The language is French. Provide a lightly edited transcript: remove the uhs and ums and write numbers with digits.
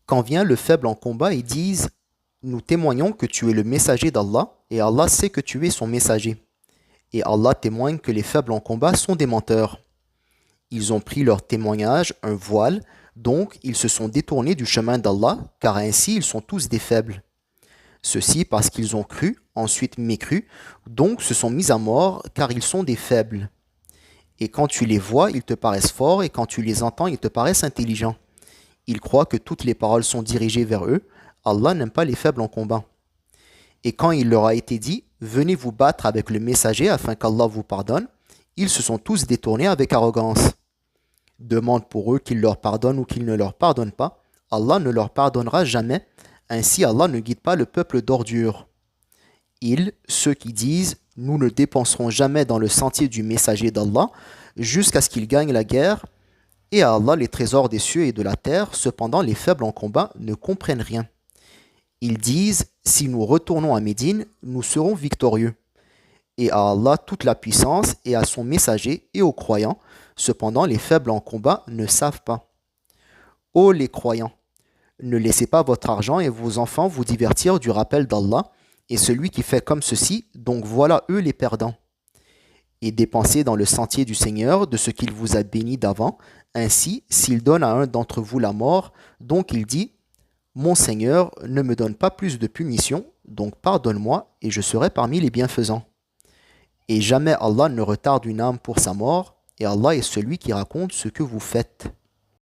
Quand vient le faible en combat, ils disent: nous témoignons que tu es le messager d'Allah, et Allah sait que tu es son messager. Et Allah témoigne que les faibles en combat sont des menteurs. Ils ont pris leur témoignage un voile, donc ils se sont détournés du chemin d'Allah, car ainsi ils sont tous des faibles. Ceci parce qu'ils ont cru, ensuite mécru, donc se sont mis à mort, car ils sont des faibles. Et quand tu les vois, ils te paraissent forts, et quand tu les entends, ils te paraissent intelligents. Ils croient que toutes les paroles sont dirigées vers eux. Allah n'aime pas les faibles en combat. Et quand il leur a été dit: venez vous battre avec le messager afin qu'Allah vous pardonne, ils se sont tous détournés avec arrogance. Demande pour eux qu'il leur pardonne ou qu'il ne leur pardonne pas. Allah ne leur pardonnera jamais. Ainsi Allah ne guide pas le peuple d'ordure. Ils, ceux qui disent: nous ne dépenserons jamais dans le sentier du messager d'Allah jusqu'à ce qu'il gagne la guerre, et à Allah les trésors des cieux et de la terre, cependant les faibles en combat ne comprennent rien. Ils disent: si nous retournons à Médine, nous serons victorieux. Et à Allah toute la puissance, et à son messager, et aux croyants, cependant les faibles en combat ne savent pas. Ô les croyants, ne laissez pas votre argent et vos enfants vous divertir du rappel d'Allah, et celui qui fait comme ceci, donc voilà eux les perdants. Et dépensez dans le sentier du Seigneur de ce qu'il vous a béni d'avant. Ainsi, s'il donne à un d'entre vous la mort, donc il dit: mon Seigneur ne me donne pas plus de punition, donc pardonne-moi et je serai parmi les bienfaisants. Et jamais Allah ne retarde une âme pour sa mort, et Allah est celui qui raconte ce que vous faites.